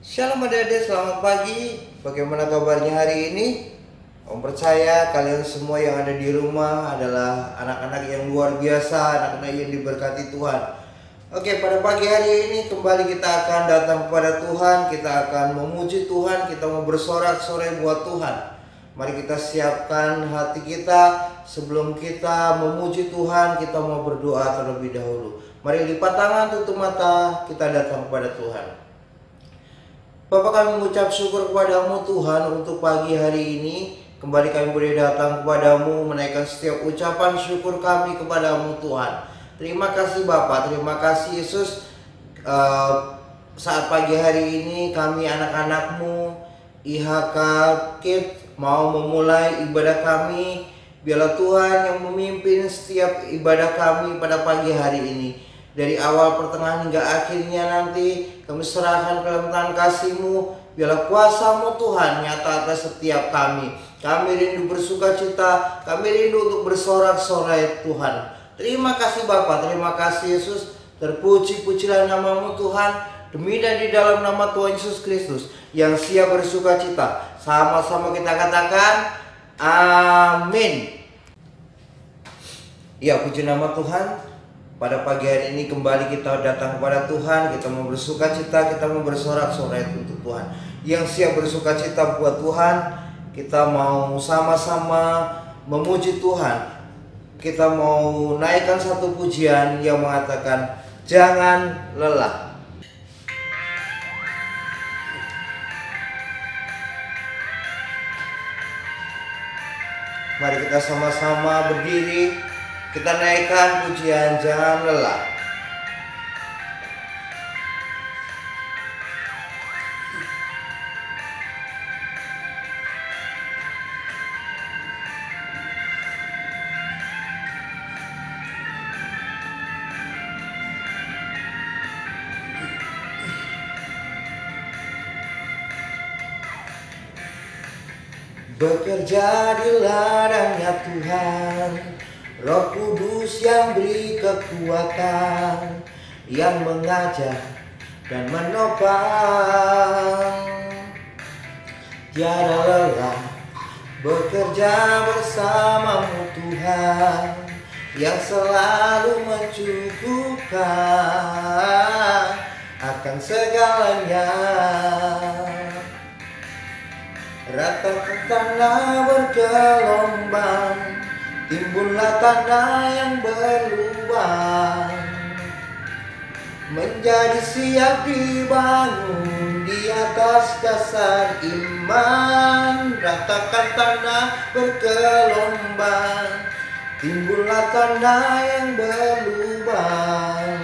Shalom adik-adik, selamat pagi. Bagaimana kabarnya hari ini? Om percaya kalian semua yang ada di rumah adalah anak-anak yang luar biasa, anak-anak yang diberkati Tuhan. Oke, pada pagi hari ini kembali kita akan datang kepada Tuhan. Kita akan memuji Tuhan, kita mau bersorak-sorai buat Tuhan. Mari kita siapkan hati kita. Sebelum kita memuji Tuhan, kita mau berdoa terlebih dahulu. Mari lipat tangan, tutup mata, kita datang kepada Tuhan. Bapa, kami mengucap syukur kepadamu Tuhan untuk pagi hari ini. Kembali kami boleh datang kepadamu, menaikkan setiap ucapan syukur kami kepadamu Tuhan. Terima kasih Bapa, terima kasih Yesus. Saat pagi hari ini kami anak-anakmu IHK Kid mau memulai ibadah kami. Biarlah Tuhan yang memimpin setiap ibadah kami pada pagi hari ini. Dari awal, pertengahan hingga akhirnya nanti kami serahkan ke dalam tangan kasih-Mu. Biarlah kuasa-Mu Tuhan nyata atas setiap kami. Kami rindu bersuka cita, kami rindu untuk bersorak-sorai Tuhan. Terima kasih Bapa, terima kasih Yesus. Terpuji-pujilah nama-Mu Tuhan. Demi dan di dalam nama Tuhan Yesus Kristus yang siap bersuka cita. Sama-sama kita katakan amin. Ya, puji nama Tuhan. Pada pagi hari ini kembali kita datang kepada Tuhan. Kita mau bersuka cita, kita mau bersorak-sorai untuk Tuhan. Yang siap bersuka cita buat Tuhan, kita mau sama-sama memuji Tuhan. Kita mau naikkan satu pujian yang mengatakan jangan lelah. Mari kita sama-sama berdiri. Kita naikkan pujian jangan lelah. Bekerja di ladangnya Tuhan, Roh Kudus yang beri kekuatan, yang mengajar dan menopang. Tiada lelah bekerja bersamamu Tuhan, yang selalu mencukupkan akan segalanya. Ratakan tanah bergelombang, timbullah tanah yang berlubang, menjadi siap dibangun di atas dasar iman. Ratakan tanah bergelombang, timbullah tanah yang berlubang,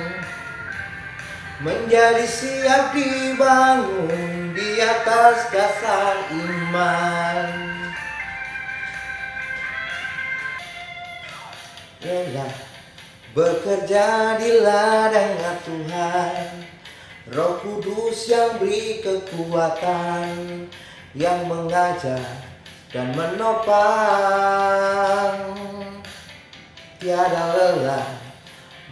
menjadi siap dibangun di atas dasar iman. Lelah bekerja di ladangnya Tuhan, Roh Kudus yang beri kekuatan, yang mengajar dan menopang. Tiada lelah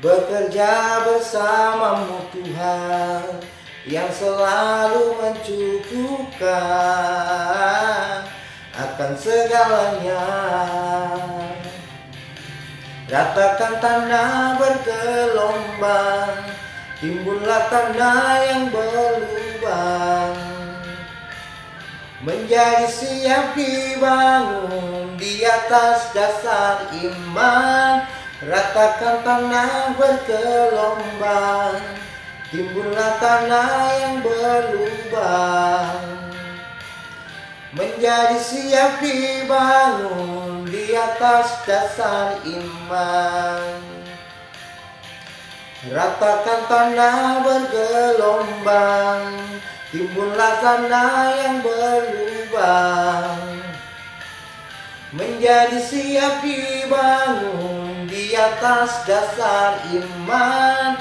bekerja bersamamu Tuhan, yang selalu mencukupkan akan segalanya. Ratakan tanah bergelombang, timbullah tanah yang berlubang, menjadi siap dibangun di atas dasar iman. Ratakan tanah bergelombang, timbullah tanah yang berlubang, menjadi siap dibangun di atas dasar iman. Ratakan tanah bergelombang, timbullah tanah yang berlubang, menjadi siap dibangun di atas dasar iman.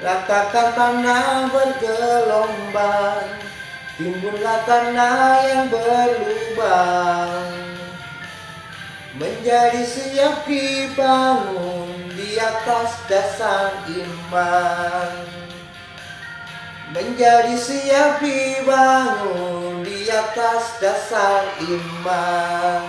Ratakan tanah bergelombang, timbullah tanah yang berlubang, menjadi siap dibangun di atas dasar iman. menjadi siap dibangun di atas dasar iman.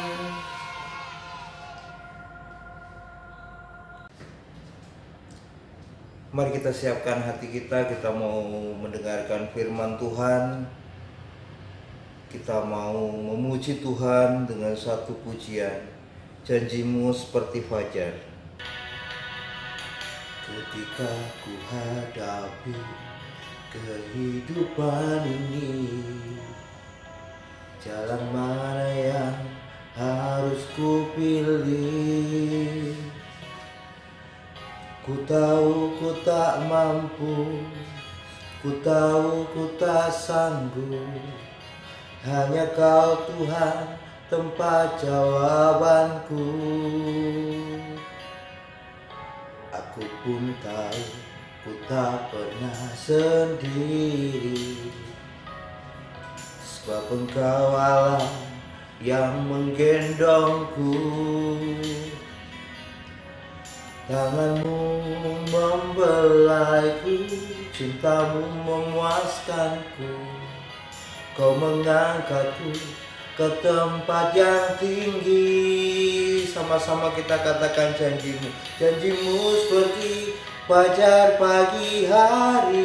Mari kita siapkan hati kita mau mendengarkan firman Tuhan. Kita mau memuji Tuhan dengan satu pujian. Janjimu seperti fajar. Ketika ku hadapi kehidupan ini, jalan mana yang harus ku pilih? Ku tahu ku tak mampu, ku tahu ku tak sanggup. Hanya Kau Tuhan tempat jawabanku. Aku pun tahu ku tak pernah sendiri, sebab Engkau Allah yang menggendongku. Tanganmu membelaiku, cintamu memuaskanku. Kau mengangkatku ke tempat yang tinggi. Sama-sama kita katakan janjimu. Janjimu seperti fajar pagi hari,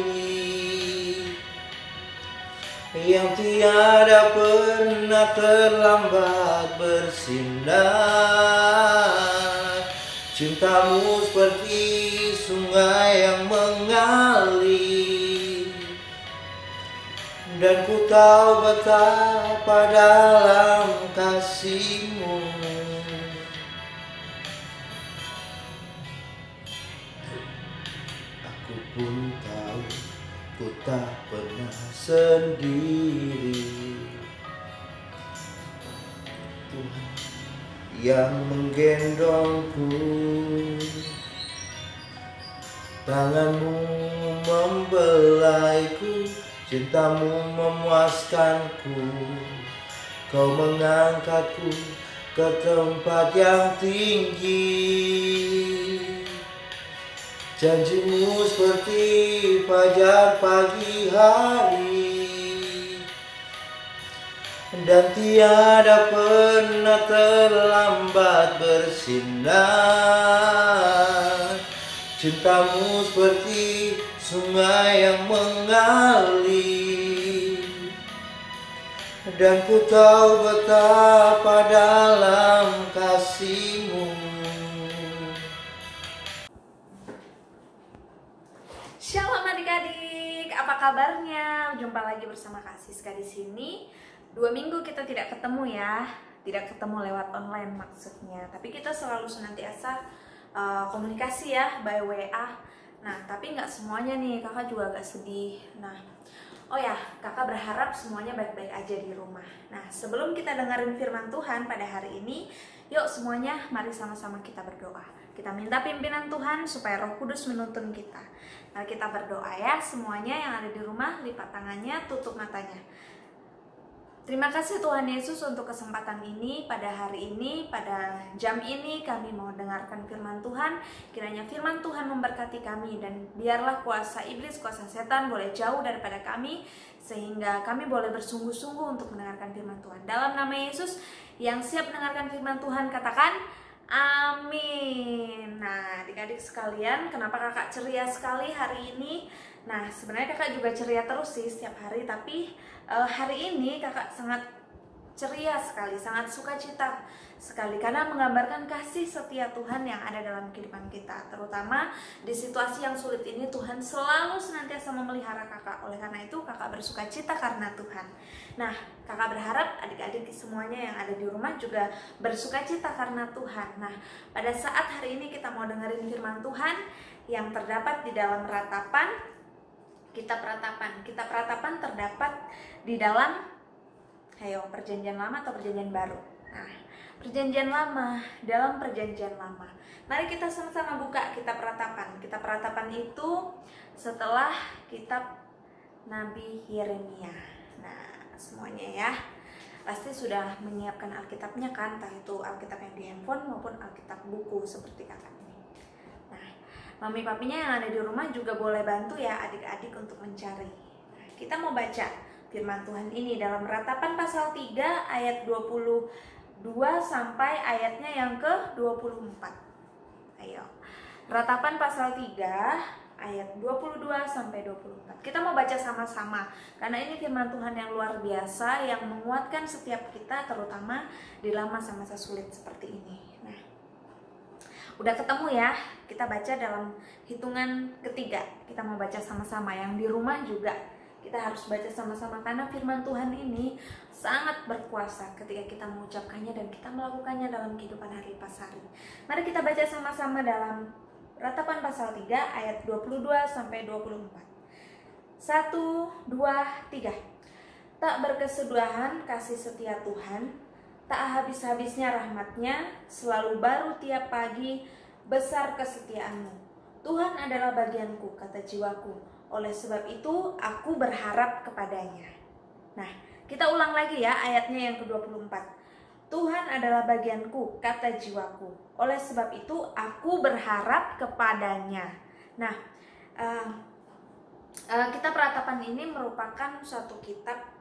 yang tiada pernah terlambat bersinar. Cintamu seperti sungai yang mengalir, dan ku tahu betapa dalam kasih-Mu. Aku pun tahu ku tak pernah sendiri. Tuhan yang menggendongku. Tanganmu membelaiku, cintamu memuaskanku. Kau mengangkatku ke tempat yang tinggi. Janjimu seperti fajar pagi hari, dan tiada pernah terlambat bersinar. Cintamu seperti sungai yang mengalir, dan ku tahu betapa dalam kasih-Mu. Shalom adik-adik, apa kabarnya? Jumpa lagi bersama Kak Siska di sini. 2 minggu kita tidak ketemu ya, tidak ketemu lewat online maksudnya. Tapi kita selalu senantiasa komunikasi ya, by WA. Nah, tapi nggak semuanya nih, kakak juga agak sedih. Nah, oh ya, kakak berharap semuanya baik-baik aja di rumah. Nah, sebelum kita dengerin firman Tuhan pada hari ini, yuk semuanya mari sama-sama kita berdoa. Kita minta pimpinan Tuhan supaya Roh Kudus menuntun kita. Mari kita berdoa ya, semuanya yang ada di rumah, lipat tangannya, tutup matanya. Terima kasih Tuhan Yesus untuk kesempatan ini, pada hari ini, pada jam ini kami mau dengarkan firman Tuhan. Kiranya firman Tuhan memberkati kami, dan biarlah kuasa iblis, kuasa setan boleh jauh daripada kami, sehingga kami boleh bersungguh-sungguh untuk mendengarkan firman Tuhan. Dalam nama Yesus, yang siap mendengarkan firman Tuhan katakan amin. Nah, adik-adik sekalian, kenapa kakak ceria sekali hari ini? Nah, sebenarnya kakak juga ceria terus sih setiap hari, tapi hari ini kakak sangat ceria sekali, sangat sukacita sekali, karena menggambarkan kasih setia Tuhan yang ada dalam kehidupan kita. Terutama di situasi yang sulit ini, Tuhan selalu senantiasa memelihara kakak. Oleh karena itu kakak bersukacita karena Tuhan. Nah, kakak berharap adik-adik semuanya yang ada di rumah juga bersukacita karena Tuhan. Nah, pada saat hari ini kita mau dengerin firman Tuhan yang terdapat di dalam ratapan. Kitab Ratapan terdapat di dalam Perjanjian Lama atau Perjanjian Baru. Nah, Perjanjian Lama, dalam Perjanjian Lama. Mari kita sama-sama buka Kitab Ratapan. Kitab Ratapan itu setelah Kitab Nabi Yeremia. Nah, semuanya ya pasti sudah menyiapkan Alkitabnya kan, entah itu Alkitab yang di handphone maupun Alkitab buku seperti kakak ini. Nah, mami papinya yang ada di rumah juga boleh bantu ya adik-adik untuk mencari. kita mau baca firman Tuhan ini dalam Ratapan pasal 3 ayat 22 sampai ayatnya yang ke-24. Ayo. Ratapan pasal 3 ayat 22 sampai 24. Kita mau baca sama-sama karena ini firman Tuhan yang luar biasa yang menguatkan setiap kita, terutama di dalam masa-masa sulit seperti ini. Nah, udah ketemu ya? Kita baca dalam hitungan ketiga. Kita mau baca sama-sama. Yang di rumah juga kita harus baca sama-sama karena firman Tuhan ini sangat berkuasa ketika kita mengucapkannya dan kita melakukannya dalam kehidupan hari lepas hari. Mari kita baca sama-sama dalam Ratapan pasal 3 ayat 22 sampai 24. 1, 2, 3. Tak berkesudahan kasih setia Tuhan, tak habis-habisnya rahmat-Nya, selalu baru tiap pagi, besar kesetiaan-Mu. Tuhan adalah bagianku, kata jiwaku. Oleh sebab itu, aku berharap kepadanya. Nah, kita ulang lagi ya ayatnya yang ke-24. Tuhan adalah bagianku, kata jiwaku. Oleh sebab itu, aku berharap kepadanya. Nah, kitab Ratapan ini merupakan suatu kitab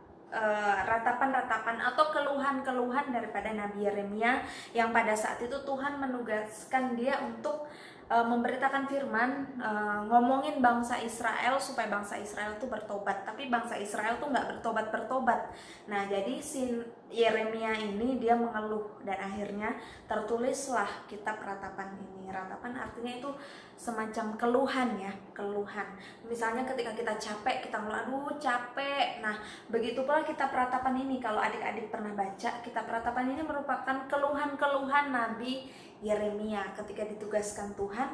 ratapan-ratapan atau keluhan-keluhan daripada Nabi Yeremia yang pada saat itu Tuhan menugaskan dia untuk memberitakan firman, ngomongin bangsa Israel supaya bangsa Israel itu bertobat, tapi bangsa Israel tuh nggak bertobat. Nah, jadi si Yeremia ini dia mengeluh dan akhirnya tertulislah kitab Ratapan ini. Ratapan artinya itu semacam keluhan ya, keluhan. Misalnya ketika kita capek, kita ngomong aduh capek. Nah, begitu pula kitab Ratapan ini. Kalau adik-adik pernah baca, kitab Ratapan ini merupakan keluhan-keluhan Nabi Yeremia ketika ditugaskan Tuhan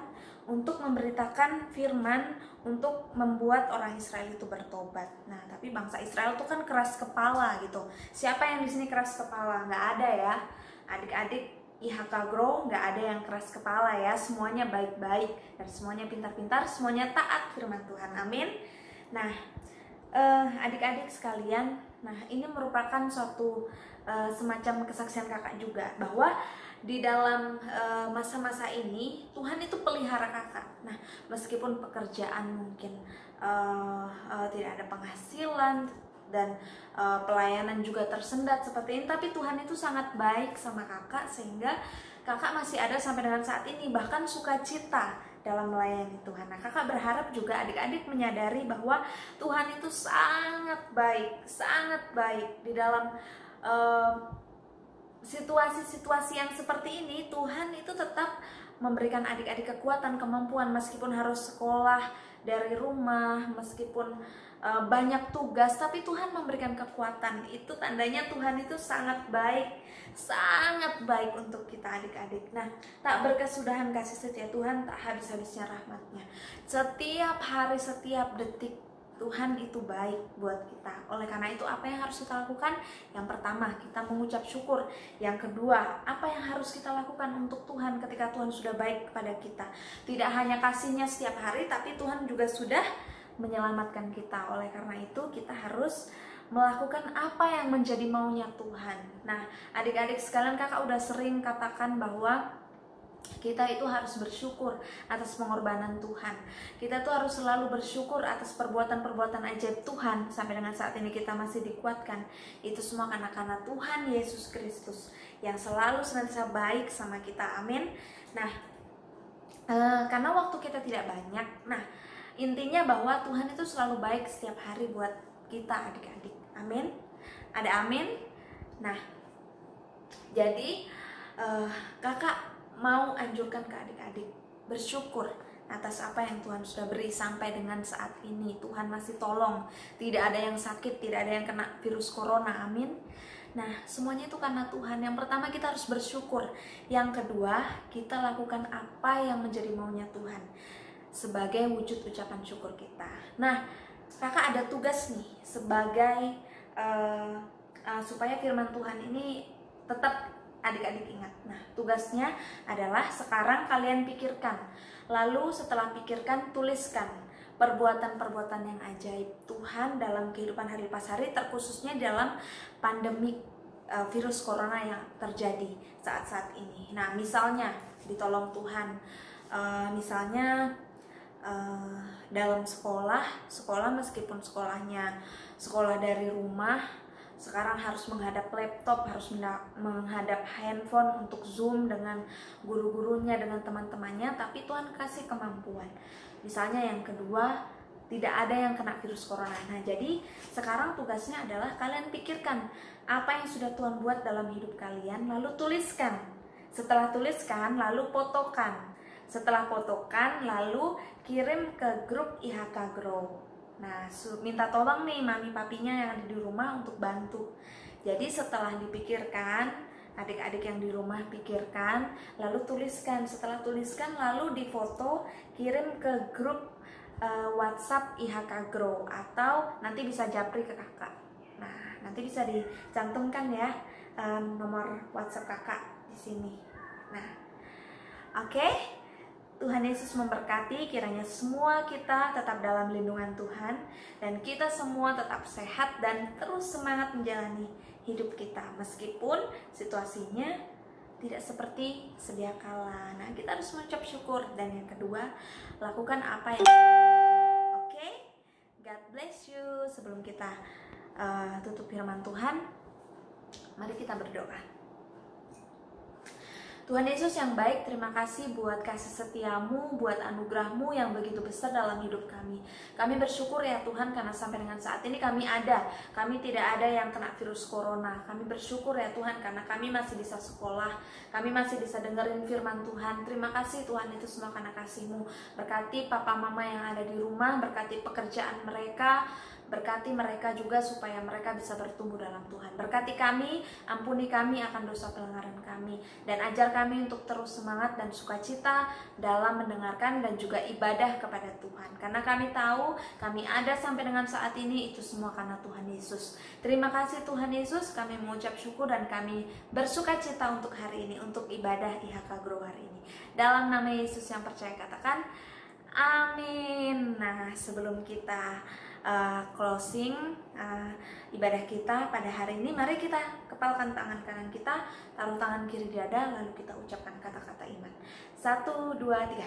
untuk memberitakan firman untuk membuat orang Israel itu bertobat. Nah, tapi bangsa Israel itu kan keras kepala gitu. Siapa yang di sini keras kepala? Nggak ada ya, adik-adik. IHK Grow nggak ada yang keras kepala ya, semuanya baik-baik dan semuanya pintar-pintar, semuanya taat firman Tuhan. Amin. Nah, adik-adik sekalian, nah ini merupakan suatu semacam kesaksian kakak juga bahwa di dalam masa-masa ini Tuhan itu pelihara kakak. Nah, meskipun pekerjaan mungkin tidak ada penghasilan dan pelayanan juga tersendat seperti ini, tapi Tuhan itu sangat baik sama kakak sehingga kakak masih ada sampai dengan saat ini, bahkan sukacita dalam melayani Tuhan. Nah, kakak berharap juga adik-adik menyadari bahwa Tuhan itu sangat baik di dalam situasi-situasi yang seperti ini. Tuhan itu tetap memberikan adik-adik kekuatan, kemampuan meskipun harus sekolah dari rumah, meskipun banyak tugas, tapi Tuhan memberikan kekuatan. Itu tandanya Tuhan itu sangat baik untuk kita adik-adik. Nah, tak berkesudahan kasih setia Tuhan, tak habis-habisnya rahmat-Nya. Setiap hari, setiap detik Tuhan itu baik buat kita. Oleh karena itu, apa yang harus kita lakukan? Yang pertama, kita mengucap syukur. Yang kedua, apa yang harus kita lakukan untuk Tuhan ketika Tuhan sudah baik kepada kita? Tidak hanya kasih-Nya setiap hari, tapi Tuhan juga sudah menyelamatkan kita. Oleh karena itu, kita harus melakukan apa yang menjadi maunya Tuhan. Nah, adik-adik sekalian, kakak udah sering katakan bahwa kita itu harus bersyukur atas pengorbanan Tuhan. Kita tuh harus selalu bersyukur atas perbuatan-perbuatan ajaib Tuhan. Sampai dengan saat ini kita masih dikuatkan. Itu semua karena Tuhan Yesus Kristus yang selalu senantiasa baik sama kita. Amin. Nah, karena waktu kita tidak banyak, nah intinya bahwa Tuhan itu selalu baik setiap hari buat kita adik-adik. Amin. Ada amin. Nah, jadi kakak mau anjurkan ke adik-adik bersyukur atas apa yang Tuhan sudah beri sampai dengan saat ini. Tuhan masih tolong, tidak ada yang sakit, tidak ada yang kena virus corona. Amin. Nah, semuanya itu karena Tuhan. Yang pertama, kita harus bersyukur. Yang kedua, kita lakukan apa yang menjadi maunya Tuhan sebagai wujud ucapan syukur kita. Nah, kakak ada tugas nih sebagai supaya firman Tuhan ini tetap adik-adik ingat. Nah, tugasnya adalah sekarang kalian pikirkan. Lalu setelah pikirkan, tuliskan perbuatan-perbuatan yang ajaib Tuhan dalam kehidupan hari lepas hari, terkhususnya dalam pandemi virus corona yang terjadi saat-saat ini. Nah, misalnya ditolong Tuhan, misalnya dalam sekolah meskipun sekolahnya sekolah dari rumah, sekarang harus menghadap laptop, harus menghadap handphone untuk Zoom dengan guru-gurunya, dengan teman-temannya, tapi Tuhan kasih kemampuan. Misalnya yang kedua, tidak ada yang kena virus corona. Nah, jadi sekarang tugasnya adalah kalian pikirkan apa yang sudah Tuhan buat dalam hidup kalian, lalu tuliskan. Setelah tuliskan, lalu fotokan. Setelah fotokan, lalu kirim ke grup IHK Grow. Nah, minta tolong nih mami papinya yang ada di rumah untuk bantu. Jadi setelah dipikirkan, adik-adik yang di rumah pikirkan, lalu tuliskan. Setelah tuliskan, lalu difoto, kirim ke grup WhatsApp IHK Grow, atau nanti bisa japri ke kakak. Nah, nanti bisa dicantumkan ya nomor WhatsApp kakak di sini. Nah, oke. Tuhan Yesus memberkati, kiranya semua kita tetap dalam lindungan Tuhan, dan kita semua tetap sehat dan terus semangat menjalani hidup kita meskipun situasinya tidak seperti sedia kala. Nah, kita harus mengucap syukur, dan yang kedua, lakukan apa yang oke? God bless you. Sebelum kita tutup firman Tuhan, mari kita berdoa. Tuhan Yesus yang baik, terima kasih buat kasih setiamu, buat anugerahmu yang begitu besar dalam hidup kami. Kami bersyukur ya Tuhan, karena sampai dengan saat ini kami ada. Kami tidak ada yang kena virus corona. Kami bersyukur ya Tuhan, karena kami masih bisa sekolah. Kami masih bisa dengerin firman Tuhan. Terima kasih Tuhan, itu semua karena kasih-Mu. Berkati papa mama yang ada di rumah, berkati pekerjaan mereka, berkati mereka juga supaya mereka bisa bertumbuh dalam Tuhan. Berkati kami, ampuni kami akan dosa pelanggaran kami, dan ajar kami untuk terus semangat dan sukacita dalam mendengarkan dan juga ibadah kepada Tuhan. Karena kami tahu kami ada sampai dengan saat ini, itu semua karena Tuhan Yesus. Terima kasih Tuhan Yesus, kami mengucap syukur dan kami bersukacita untuk hari ini, untuk ibadah IHK Grow hari ini. Dalam nama Yesus yang percaya katakan amin. Nah, sebelum kita closing ibadah kita pada hari ini, mari kita kepalkan tangan kanan kita, taruh tangan kiri di dada, lalu kita ucapkan kata-kata iman. 1, 2, 3.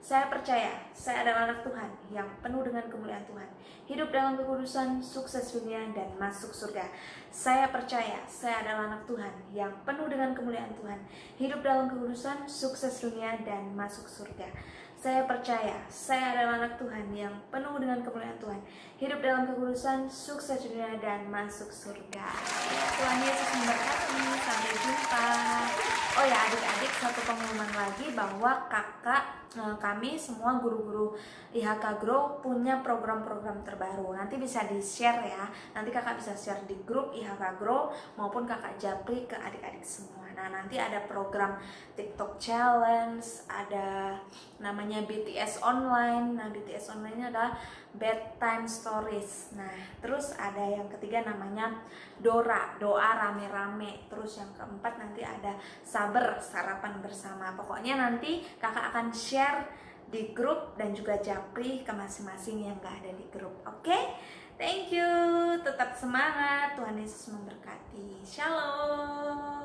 Saya percaya saya adalah anak Tuhan yang penuh dengan kemuliaan Tuhan, hidup dalam kekudusan, sukses dunia, dan masuk surga. Saya percaya saya adalah anak Tuhan yang penuh dengan kemuliaan Tuhan, hidup dalam kekudusan, sukses dunia, dan masuk surga. Saya percaya saya adalah anak Tuhan yang penuh dengan kemuliaan Tuhan, hidup dalam kekudusan, sukses dunia, dan masuk surga. Tuhan Yesus memberkati. Sampai jumpa. Oh ya adik-adik, satu pengumuman lagi bahwa kami semua guru-guru IHK Grow punya program-program terbaru. Nanti bisa di-share ya. Nanti kakak bisa share di grup IHK Grow maupun kakak japri ke adik-adik semua. Nah, nanti ada program TikTok Challenge, ada namanya BTS Online. Nah, BTS Online-nya adalah Bedtime Stories. Nah, terus ada yang ketiga namanya doa rame-rame. Terus yang keempat nanti ada sabar, sarapan bersama. Pokoknya nanti kakak akan share di grup dan juga japri ke masing-masing yang gak ada di grup. Oke? Thank you. Tetap semangat. Tuhan Yesus memberkati. Shalom.